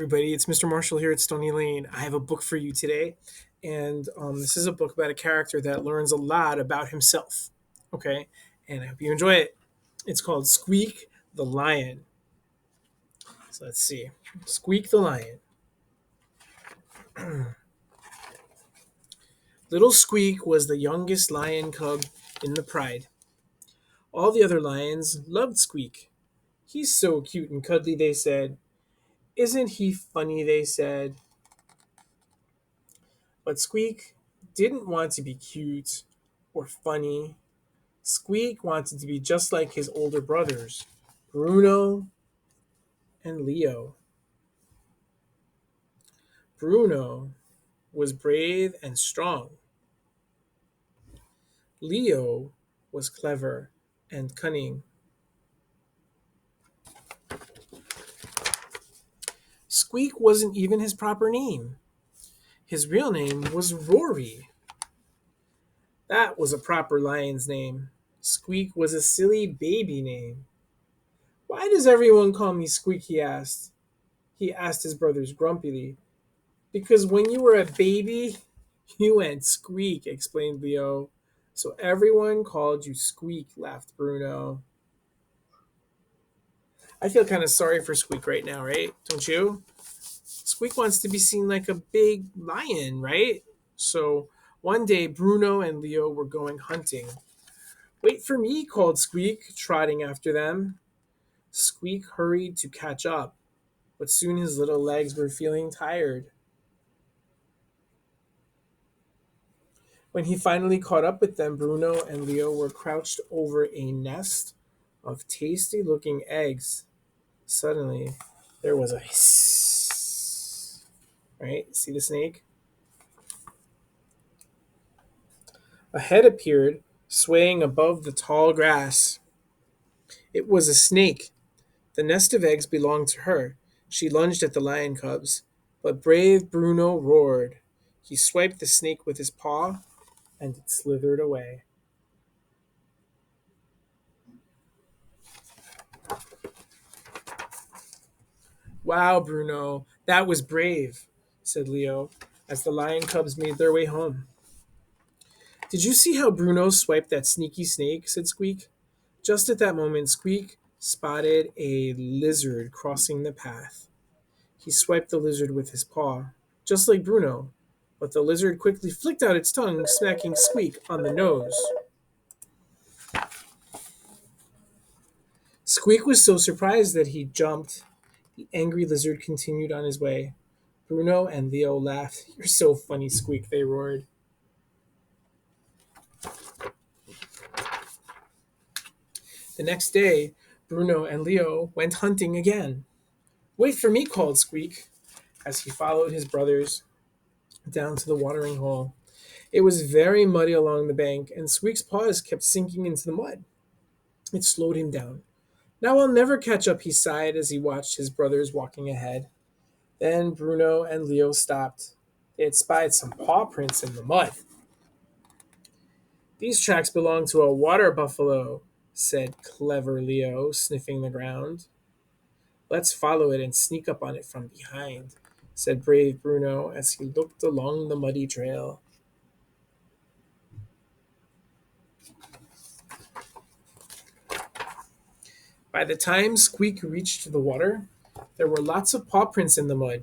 Everybody, it's Mr. Marshall here at Stony Lane. I have a book for you today, and this is a book about a character that learns a lot about himself. Okay, and I hope you enjoy it. It's called Squeak the Lion. So let's see. Squeak the Lion. Little Squeak was the youngest lion cub in the pride. All the other lions loved Squeak. He's so cute and cuddly, they said. Isn't he funny, they said. But Squeak didn't want to be cute or funny. Squeak wanted to be just like his older brothers, Bruno and Leo. Bruno was brave and strong. Leo was clever and cunning. Squeak wasn't even his proper name. His real name was Rory. That was a proper lion's name. Squeak was a silly baby name. Why does everyone call me Squeak? He asked. He asked his brothers grumpily. Because when you were a baby, you went Squeak, explained Leo. So everyone called you Squeak, laughed Bruno. I feel kind of sorry for Squeak right now, right? Don't you? Squeak wants to be seen like a big lion, right? So one day, Bruno and Leo were going hunting. Wait for me, called Squeak, trotting after them. Squeak hurried to catch up, but soon his little legs were feeling tired. When he finally caught up with them, Bruno and Leo were crouched over a nest of tasty looking eggs. Suddenly, there was a hiss. Right? See the snake? A head appeared, swaying above the tall grass. It was a snake. The nest of eggs belonged to her. She lunged at the lion cubs, but brave Bruno roared. He swiped the snake with his paw, and it slithered away. Wow, Bruno, that was brave, said Leo, as the lion cubs made their way home. Did you see how Bruno swiped that sneaky snake? Said Squeak. Just at that moment, Squeak spotted a lizard crossing the path. He swiped the lizard with his paw, just like Bruno, but the lizard quickly flicked out its tongue, smacking Squeak on the nose. Squeak was so surprised that he jumped. The angry lizard continued on his way. Bruno and Leo laughed. You're so funny, Squeak, they roared. The next day, Bruno and Leo went hunting again. Wait for me, called Squeak, as he followed his brothers down to the watering hole. It was very muddy along the bank, and Squeak's paws kept sinking into the mud. It slowed him down. Now I'll never catch up, he sighed as he watched his brothers walking ahead. Then Bruno and Leo stopped. They had spied some paw prints in the mud. These tracks belong to a water buffalo, said clever Leo, sniffing the ground. Let's follow it and sneak up on it from behind, said brave Bruno as he looked along the muddy trail. By the time Squeak reached the water, there were lots of paw prints in the mud,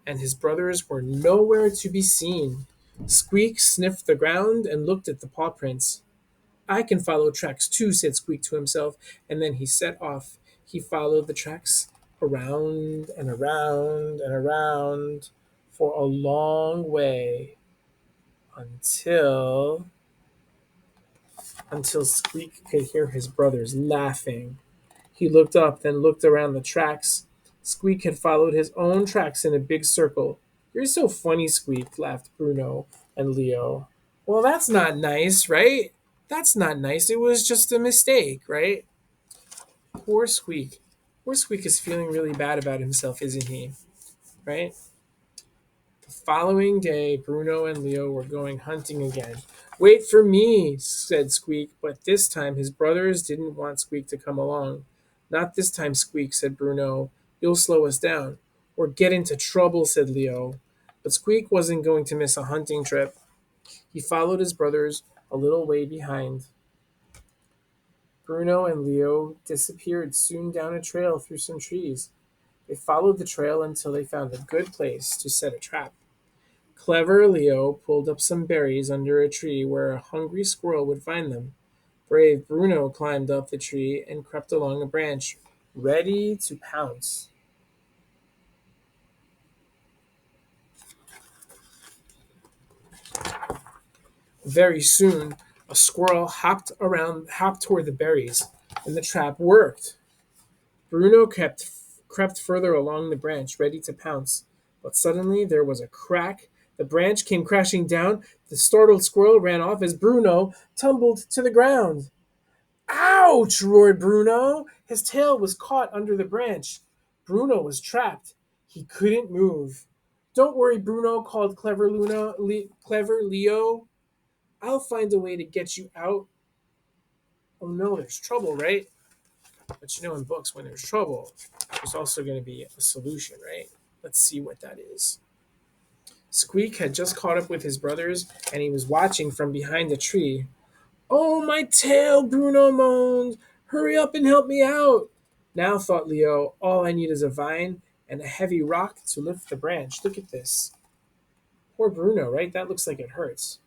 and his brothers were nowhere to be seen. Squeak sniffed the ground and looked at the paw prints. I can follow tracks too, said Squeak to himself, and then he set off. He followed the tracks around and around and around for a long way until Squeak could hear his brothers laughing. He looked up, then looked around the tracks. Squeak had followed his own tracks in a big circle. You're so funny, Squeak, laughed Bruno and Leo. Well, that's not nice, right? That's not nice. It was just a mistake, right? Poor Squeak. Poor Squeak is feeling really bad about himself, isn't he? Right? The following day, Bruno and Leo were going hunting again. Wait for me, said Squeak, but this time his brothers didn't want Squeak to come along. Not this time, Squeak, said Bruno. You'll slow us down. or get into trouble, said Leo. But Squeak wasn't going to miss a hunting trip. He followed his brothers a little way behind. Bruno and Leo disappeared soon down a trail through some trees. They followed the trail until they found a good place to set a trap. Clever Leo pulled up some berries under a tree where a hungry squirrel would find them. Brave Bruno climbed up the tree and crept along a branch, ready to pounce. Very soon, a squirrel hopped toward the berries, and the trap worked. Bruno crept further along the branch, ready to pounce. But suddenly there was a crack. The branch came crashing down. The startled squirrel ran off as Bruno tumbled to the ground. Ouch! Roared Bruno. His tail was caught under the branch. Bruno was trapped. He couldn't move. Don't worry, Bruno, called clever Leo. I'll find a way to get you out. Oh no, there's trouble, right? But you know, in books, when there's trouble, there's also going to be a solution, right? Let's see what that is. Squeak had just caught up with his brothers, and he was watching from behind a tree. Oh, my tail, Bruno moaned. Hurry up and help me out. Now, thought Leo, all I need is a vine and a heavy rock to lift the branch. Look at this. Poor Bruno, right? That looks like it hurts.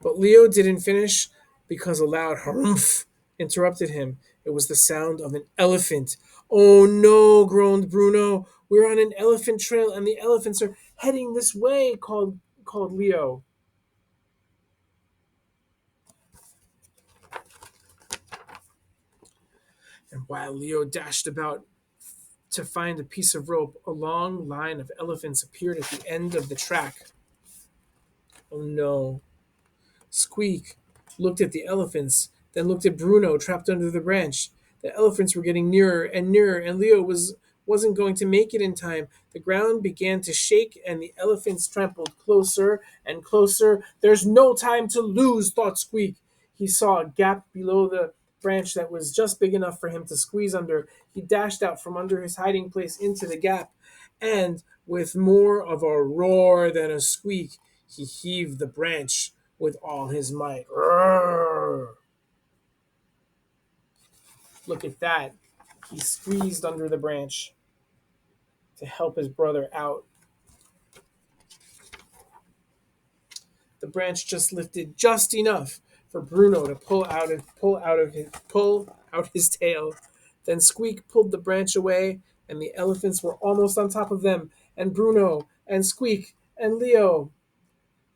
But Leo didn't finish because a loud harumph interrupted him. It was the sound of an elephant. Oh no, groaned Bruno. We're on an elephant trail and the elephants are heading this way, called Leo. And while Leo dashed about to find a piece of rope, a long line of elephants appeared at the end of the track. Oh no. Squeak looked at the elephants, then looked at Bruno trapped under the branch. The elephants were getting nearer, and Leo wasn't going to make it in time. The ground began to shake, and the elephants trampled closer and closer. There's no time to lose, thought Squeak. He saw a gap below the branch that was just big enough for him to squeeze under. He dashed out from under his hiding place into the gap, and with more of a roar than a squeak, he heaved the branch with all his might. Roar! Look at that. He squeezed under the branch to help his brother out. The branch just lifted just enough for Bruno to pull out his tail. Then Squeak pulled the branch away, and the elephants were almost on top of them. And Bruno and Squeak and Leo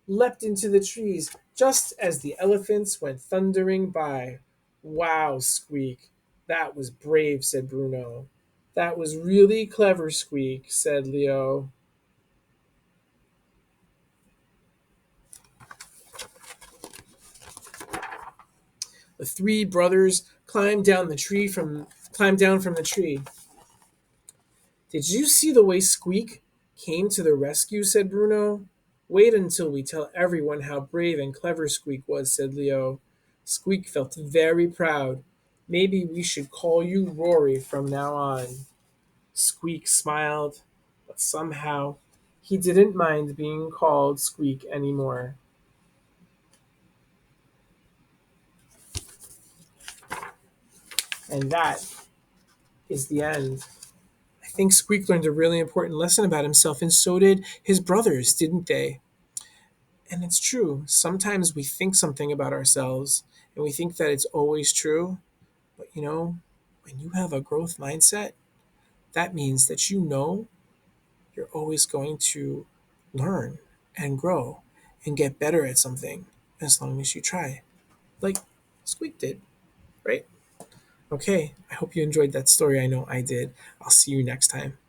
leapt into the trees just as the elephants went thundering by. Wow, Squeak. That was brave, said Bruno. That was really clever, Squeak, said Leo. The three brothers climbed down from the tree. Did you see the way Squeak came to the rescue? Said Bruno. Wait until we tell everyone how brave and clever Squeak was, said Leo. Squeak felt very proud. Maybe we should call you Rory from now on. Squeak smiled, but somehow he didn't mind being called Squeak anymore. And that is the end. I think Squeak learned a really important lesson about himself, and so did his brothers, didn't they? And it's true. Sometimes we think something about ourselves and we think that it's always true. But when you have a growth mindset, that means that you're always going to learn and grow and get better at something as long as you try. Like Squeak did, right? Okay, I hope you enjoyed that story. I know I did. I'll see you next time.